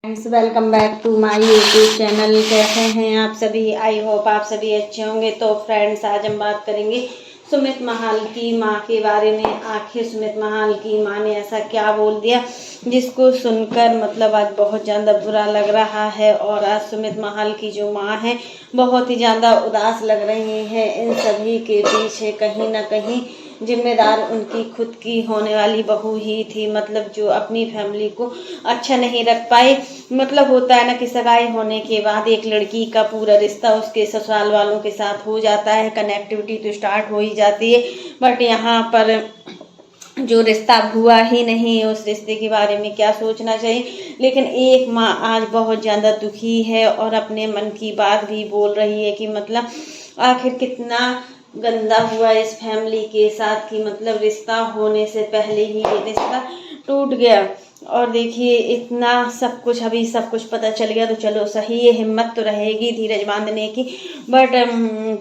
Friends, welcome back to my YouTube channel. कैसे हैं आप सभी? आई होप आप सभी अच्छे होंगे। तो फ्रेंड्स, आज हम बात करेंगे सुमित महाल की मां के बारे में। आखिर सुमित महाल की मां ने ऐसा क्या बोल दिया जिसको सुनकर मतलब आज बहुत ज़्यादा बुरा लग रहा है। और आज सुमित महाल की जो मां है बहुत ही ज़्यादा उदास लग रही है। इन सभी के पीछे कहीं ना कहीं जिम्मेदार उनकी खुद की होने वाली बहू ही थी। मतलब जो अपनी फैमिली को अच्छा नहीं रख पाई। मतलब होता है ना कि सगाई होने के बाद एक लड़की का पूरा रिश्ता उसके ससुराल वालों के साथ हो जाता है, कनेक्टिविटी तो स्टार्ट हो ही जाती है। बट यहाँ पर जो रिश्ता हुआ ही नहीं, उस रिश्ते के बारे में क्या सोचना चाहिए। लेकिन एक माँ आज बहुत ज़्यादा दुखी है और अपने मन की बात भी बोल रही है कि मतलब आखिर कितना गंदा हुआ इस फैमिली के साथ कि मतलब रिश्ता होने से पहले ही ये रिश्ता टूट गया। और देखिए इतना सब कुछ, अभी सब कुछ पता चल गया तो चलो सही है, हिम्मत तो रहेगी धीरज बांधने की। बट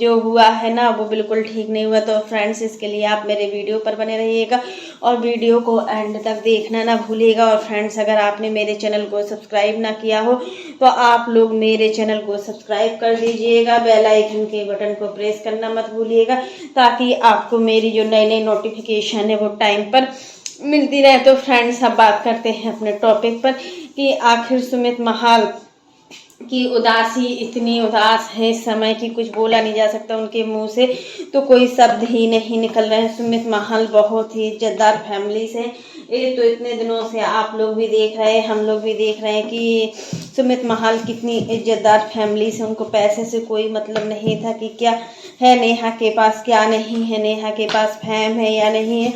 जो हुआ है ना वो बिल्कुल ठीक नहीं हुआ। तो फ्रेंड्स, इसके लिए आप मेरे वीडियो पर बने रहिएगा और वीडियो को एंड तक देखना ना भूलिएगा। और फ्रेंड्स, अगर आपने मेरे चैनल को सब्सक्राइब ना किया हो तो आप लोग मेरे चैनल को सब्सक्राइब कर दीजिएगा। बेल आइकन के बटन को प्रेस करना मत भूलिएगा ताकि आपको मेरी जो नई नई नोटिफिकेशन है वो टाइम पर मिलती रहे। तो फ्रेंड्स, अब बात करते हैं अपने टॉपिक पर कि आखिर सुमित महाल की उदासी इतनी उदास है इस समय कि कुछ बोला नहीं जा सकता। उनके मुंह से तो कोई शब्द ही नहीं निकल रहे हैं। सुमित महाल बहुत ही इज्जतदार फैमिली से, ये तो इतने दिनों से आप लोग भी देख रहे हैं, हम लोग भी देख रहे हैं कि सुमित महाल कितनी इज्जतदार फैमिली से। उनको पैसे से कोई मतलब नहीं था कि क्या है नेहा के पास, क्या नहीं है, नेहा के पास फैम है या नहीं है।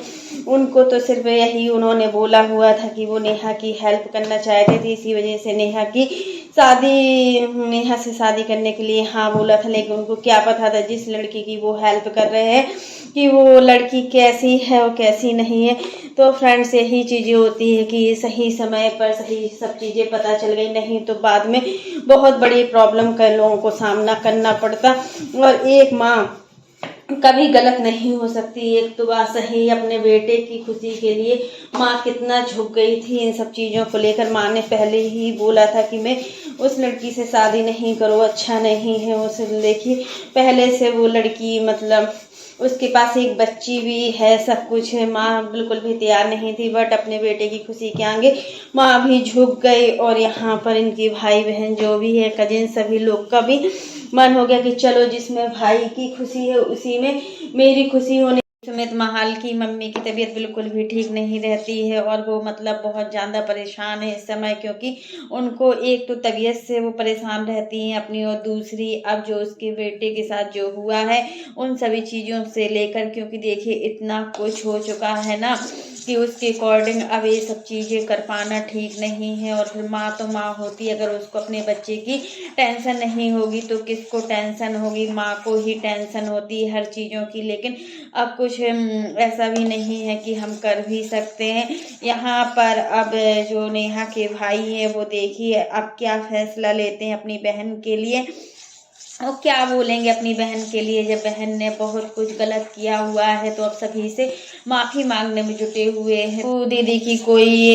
उनको तो सिर्फ यही उन्होंने बोला हुआ था कि वो नेहा की हेल्प करना चाहते थे, इसी वजह से नेहा से शादी करने के लिए हाँ बोला था। लेकिन उनको क्या पता था जिस लड़की की वो हेल्प कर रहे हैं कि वो लड़की कैसी है और कैसी नहीं है। तो फ्रेंड्स, यही चीज़ें होती है कि सही समय पर सही सब चीज़ें पता चल गई, नहीं तो बाद में बहुत बड़ी प्रॉब्लम का लोगों को सामना करना पड़ता। और एक माँ कभी गलत नहीं हो सकती। एक तो बात सही, अपने बेटे की खुशी के लिए माँ कितना झुक गई थी इन सब चीज़ों को लेकर। माँ ने पहले ही बोला था कि मैं उस लड़की से शादी नहीं करूँ, अच्छा नहीं है उसे। देखिए पहले से वो लड़की मतलब उसके पास एक बच्ची भी है, सब कुछ है, माँ बिल्कुल भी तैयार नहीं थी। बट अपने बेटे की खुशी के आगे माँ भी झुक गई। और यहाँ पर इनकी भाई बहन जो भी है, कजिन, सभी लोग का भी मन हो गया कि चलो जिसमें भाई की खुशी है उसी में मेरी खुशी होने। सुमित महाल की मम्मी की तबीयत बिल्कुल भी ठीक नहीं रहती है और वो मतलब बहुत ज़्यादा परेशान है इस समय, क्योंकि उनको एक तो तबीयत से वो परेशान रहती हैं अपनी, और दूसरी अब जो उसके बेटे के साथ जो हुआ है उन सभी चीज़ों से लेकर। क्योंकि देखिए इतना कुछ हो चुका है ना कि उसके अकॉर्डिंग अब ये सब चीज़ें कर पाना ठीक नहीं है। और फिर माँ तो माँ होती है, अगर उसको अपने बच्चे की टेंशन नहीं होगी तो किसको टेंशन होगी? माँ को ही टेंशन होती है हर चीज़ों की। लेकिन अब कुछ ऐसा भी नहीं है कि हम कर भी सकते हैं यहाँ पर। अब जो नेहा के भाई हैं वो देखिए अब क्या फैसला लेते हैं अपनी बहन के लिए, और क्या बोलेंगे अपनी बहन के लिए जब बहन ने बहुत कुछ गलत किया हुआ है। तो अब सभी से माफ़ी मांगने में जुटे हुए हैं। तो दीदी की कोई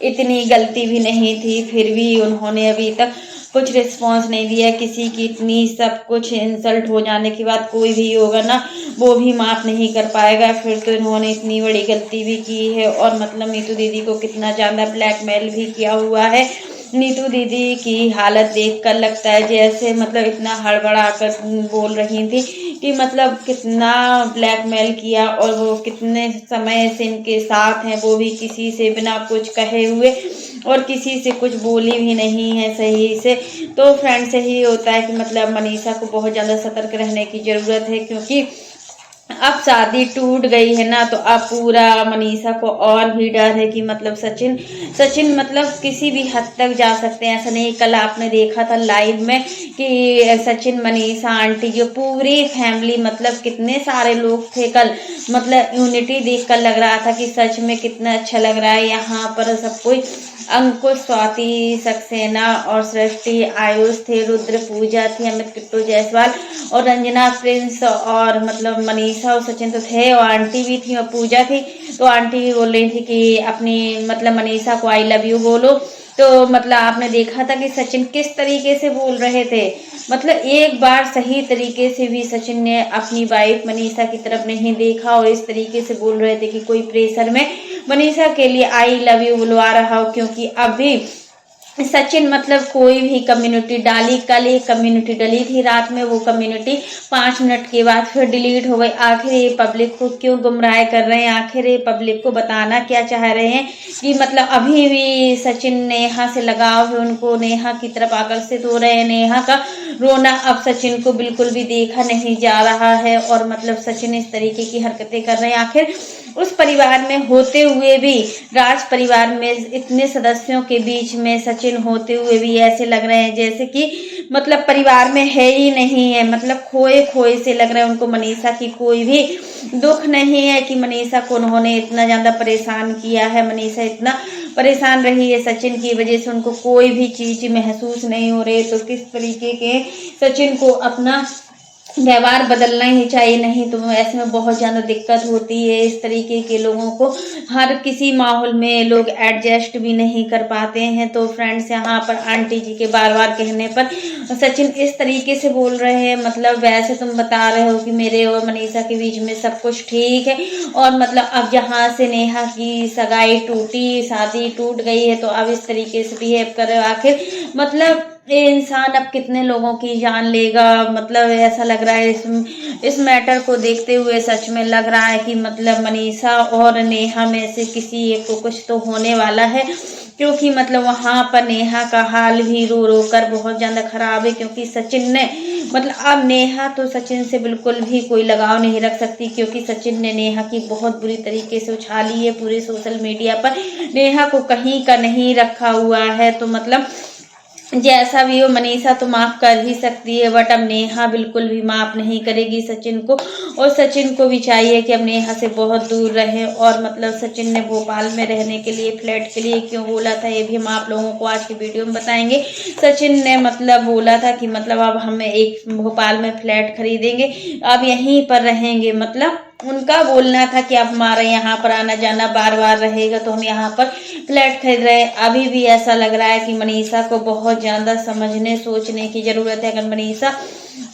इतनी गलती भी नहीं थी, फिर भी उन्होंने अभी तक कुछ रिस्पॉन्स नहीं दिया। किसी की इतनी सब कुछ इंसल्ट हो जाने के बाद कोई भी होगा ना वो भी माफ़ नहीं कर पाएगा। फिर तो इन्होंने इतनी बड़ी गलती भी की है और मतलब नीतू दीदी को कितना ज़्यादा ब्लैकमेल भी किया हुआ है। नीतू दीदी की हालत देखकर लगता है जैसे मतलब इतना हड़बड़ा कर बोल रही थी कि मतलब कितना ब्लैकमेल किया, और वो कितने समय से इनके साथ हैं, वो भी किसी से बिना कुछ कहे हुए और किसी से कुछ बोली भी नहीं है सही से। तो फ्रेंड्स, यही होता है कि मतलब मनीषा को बहुत ज़्यादा सतर्क रहने की ज़रूरत है, क्योंकि अब शादी टूट गई है ना तो अब पूरा मनीषा को और भी डर है कि मतलब सचिन मतलब किसी भी हद तक जा सकते हैं। ऐसा नहीं, कल आपने देखा था लाइव में कि सचिन, मनीषा आंटी, जो पूरी फैमिली मतलब कितने सारे लोग थे कल, मतलब यूनिटी देखकर लग रहा था कि सच में कितना अच्छा लग रहा है। यहाँ पर सब कोई अंकुश, स्वाति, सक्सेना और सृष्टि, आयुष थे, रुद्र, पूजा थी, अमित, किट्टू, जायसवाल और रंजना, प्रिंस और मतलब मनीषा और सचिन तो थे, और आंटी भी थी और पूजा थी। तो आंटी भी बोल रही थी कि अपनी मतलब मनीषा को आई लव यू बोलो। तो मतलब आपने देखा था कि सचिन किस तरीके से बोल रहे थे। मतलब एक बार सही तरीके से भी सचिन ने अपनी वाइफ मनीषा की तरफ नहीं देखा और इस तरीके से बोल रहे थे कि कोई प्रेशर में मनीषा के लिए आई लव यू बुलवा रहा हो, क्योंकि अभी सचिन मतलब कोई भी कम्युनिटी डाली, कल एक कम्युनिटी डली थी रात में, वो कम्युनिटी 5 मिनट के बाद फिर डिलीट हो गई। आखिर ये पब्लिक को क्यों गुमराह कर रहे हैं, आखिर ये पब्लिक को बताना क्या चाह रहे हैं कि मतलब अभी भी सचिन नेहा से लगाव है, उनको नेहा की तरफ आकर्षित हो रहे हैं। नेहा का रोना अब सचिन को बिल्कुल भी देखा नहीं जा रहा है और मतलब सचिन इस तरीके की हरकतें कर रहे हैं। आखिर उस परिवार में होते हुए भी, राज परिवार में इतने सदस्यों के बीच में सचिन होते हुए भी ऐसे लग रहे हैं जैसे कि मतलब परिवार में है ही नहीं है। मतलब खोए खोए से लग रहा है उनको। मनीषा की कोई भी दुख नहीं है कि मनीषा को उन्होंने इतना ज़्यादा परेशान किया है, मनीषा इतना परेशान रही है सचिन की वजह से, उनको कोई भी चीज़ महसूस नहीं हो रही। तो किस तरीके के सचिन को अपना व्यवहार बदलना ही चाहिए, नहीं तो ऐसे में बहुत ज़्यादा दिक्कत होती है। इस तरीके के लोगों को हर किसी माहौल में लोग एडजस्ट भी नहीं कर पाते हैं। तो फ्रेंड्स, यहाँ पर आंटी जी के बार बार कहने पर सचिन इस तरीके से बोल रहे हैं, मतलब वैसे तुम बता रहे हो कि मेरे और मनीषा के बीच में सब कुछ ठीक है और मतलब अब जहाँ से नेहा की सगाई टूटी, शादी टूट गई है, तो अब इस तरीके से बिहेव कर रहे हो। आखिर मतलब ये इंसान अब कितने लोगों की जान लेगा। मतलब ऐसा लग रहा है इस मैटर को देखते हुए सच में लग रहा है कि मतलब मनीषा और नेहा में से किसी एक को कुछ तो होने वाला है, क्योंकि मतलब वहाँ पर नेहा का हाल भी रो रो कर बहुत ज़्यादा खराब है। क्योंकि सचिन ने मतलब अब नेहा तो सचिन से बिल्कुल भी कोई लगाव नहीं रख सकती, क्योंकि सचिन ने नेहा की बहुत बुरी तरीके से उछाली है पूरे सोशल मीडिया पर। नेहा को कहीं का नहीं रखा हुआ है। तो मतलब जैसा भी हो, मनीषा तो माफ़ कर ही सकती है, बट अब नेहा बिल्कुल भी माफ़ नहीं करेगी सचिन को। और सचिन को भी चाहिए कि अब नेहा से बहुत दूर रहे। और मतलब सचिन ने भोपाल में रहने के लिए, फ्लैट के लिए क्यों बोला था, ये भी हम आप लोगों को आज की वीडियो में बताएंगे। सचिन ने मतलब बोला था कि मतलब अब हम एक भोपाल में फ्लैट खरीदेंगे, अब यहीं पर रहेंगे। मतलब उनका बोलना था कि अब हमारा यहाँ पर आना जाना बार बार रहेगा, तो हम यहाँ पर फ्लैट खरीद रहे हैं। अभी भी ऐसा लग रहा है कि मनीषा को बहुत ज़्यादा समझने सोचने की ज़रूरत है। अगर मनीषा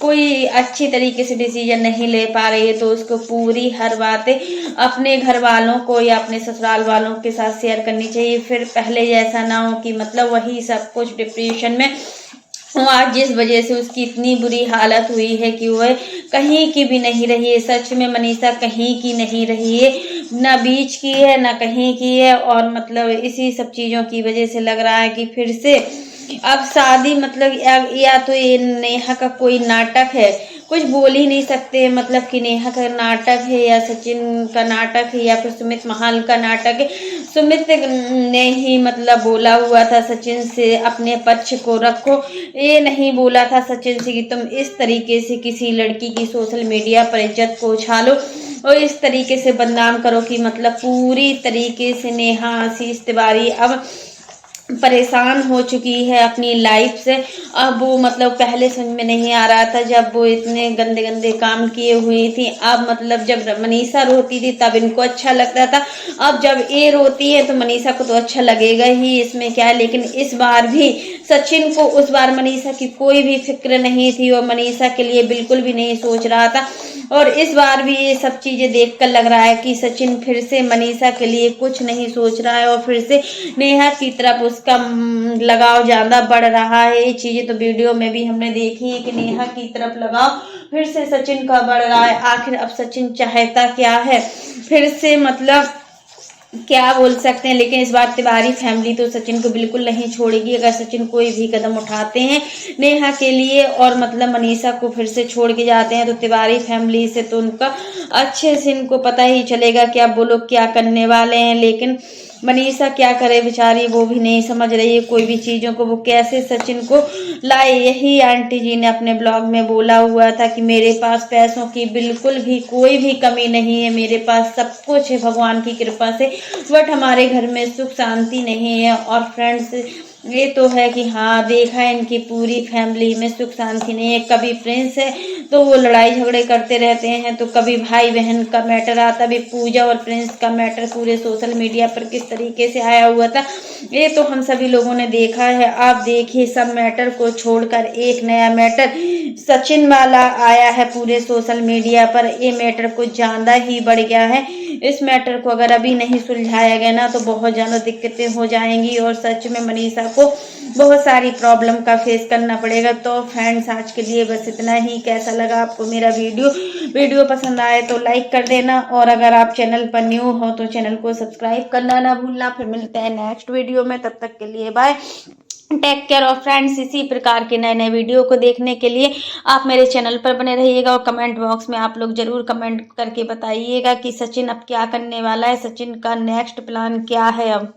कोई अच्छी तरीके से डिसीजन नहीं ले पा रही है तो उसको पूरी हर बातें अपने घर वालों को या अपने ससुराल वालों के साथ शेयर करनी चाहिए। फिर पहले जैसा ना हो कि मतलब वही सब कुछ डिप्रेशन में आज जिस वजह से उसकी इतनी बुरी हालत हुई है कि वह कहीं की भी नहीं रही है। सच में मनीषा कहीं की नहीं रही है, ना बीच की है ना कहीं की है। और मतलब इसी सब चीज़ों की वजह से लग रहा है कि फिर से अब शादी मतलब या तो ये नेहा का कोई नाटक है, कुछ बोल ही नहीं सकते। मतलब कि नेहा का नाटक है या सचिन का नाटक है या फिर सुमित महाल का नाटक है। सुमित ने ही मतलब बोला हुआ था सचिन से अपने पक्ष को रखो, ये नहीं बोला था सचिन से कि तुम इस तरीके से किसी लड़की की सोशल मीडिया पर इज्जत को उछालो और इस तरीके से बदनाम करो कि मतलब पूरी तरीके से नेहा आशीष तिवारी अब परेशान हो चुकी है अपनी लाइफ से। अब वो मतलब पहले समझ में नहीं आ रहा था जब वो इतने गंदे गंदे काम किए हुई थी। अब मतलब जब मनीषा रोती थी तब इनको अच्छा लगता था, अब जब ये रोती है तो मनीषा को तो अच्छा लगेगा ही, इसमें क्या है। लेकिन इस बार भी सचिन को उस बार मनीषा की कोई भी फिक्र नहीं थी और मनीषा के लिए बिल्कुल भी नहीं सोच रहा था। और इस बार भी ये सब चीज़ें देखकर लग रहा है कि सचिन फिर से मनीषा के लिए कुछ नहीं सोच रहा है और फिर से नेहा की तरफ उसका लगाव ज़्यादा बढ़ रहा है। ये चीज़ें तो वीडियो में भी हमने देखी है कि नेहा की तरफ लगाव फिर से सचिन का बढ़ रहा है। आखिर अब सचिन चाहता क्या है, फिर से मतलब क्या बोल सकते हैं। लेकिन इस बार तिवारी फैमिली तो सचिन को बिल्कुल नहीं छोड़ेगी। अगर सचिन कोई भी कदम उठाते हैं नेहा के लिए और मतलब मनीषा को फिर से छोड़ के जाते हैं तो तिवारी फैमिली से तो उनका अच्छे से इनको पता ही चलेगा कि अब वो लोग क्या करने वाले हैं। लेकिन मनीषा क्या करे बेचारी, वो भी नहीं समझ रही है कोई भी चीज़ों को, वो कैसे सचिन को लाए। यही आंटी जी ने अपने ब्लॉग में बोला हुआ था कि मेरे पास पैसों की बिल्कुल भी कोई भी कमी नहीं है, मेरे पास सब कुछ है भगवान की कृपा से, बट हमारे घर में सुख शांति नहीं है। और फ्रेंड्स ये तो है कि हाँ देखा है इनकी पूरी फैमिली में सुख शांति नहीं है। कभी प्रिंस है तो वो लड़ाई झगड़े करते रहते हैं। तो कभी भाई बहन का मैटर आता, अभी पूजा और प्रिंस का मैटर पूरे सोशल मीडिया पर किस तरीके से आया हुआ था, ये तो हम सभी लोगों ने देखा है। आप देखिए, सब मैटर को छोड़कर एक नया मैटर सचिन वाला आया है पूरे सोशल मीडिया पर। ये मैटर कुछ ज़्यादा ही बढ़ गया है। इस मैटर को अगर अभी नहीं सुलझाया गया ना तो बहुत ज़्यादा दिक्कतें हो जाएंगी और सच में मनीषा को बहुत सारी प्रॉब्लम का फेस करना पड़ेगा। तो फ्रेंड्स, आज के लिए बस इतना ही। कैसा लगा आपको मेरा वीडियो पसंद आए तो लाइक कर देना, और अगर आप चैनल पर न्यू हो तो चैनल को सब्सक्राइब करना ना भूलना। फिर मिलते हैं नेक्स्ट वीडियो में, तब तक के लिए बाय, टेक केयर। और फ्रेंड्स, इसी प्रकार के नए नए वीडियो को देखने के लिए आप मेरे चैनल पर बने रहिएगा, और कमेंट बॉक्स में आप लोग जरूर कमेंट करके बताइएगा कि सचिन अब क्या करने वाला है, सचिन का नेक्स्ट प्लान क्या है अब।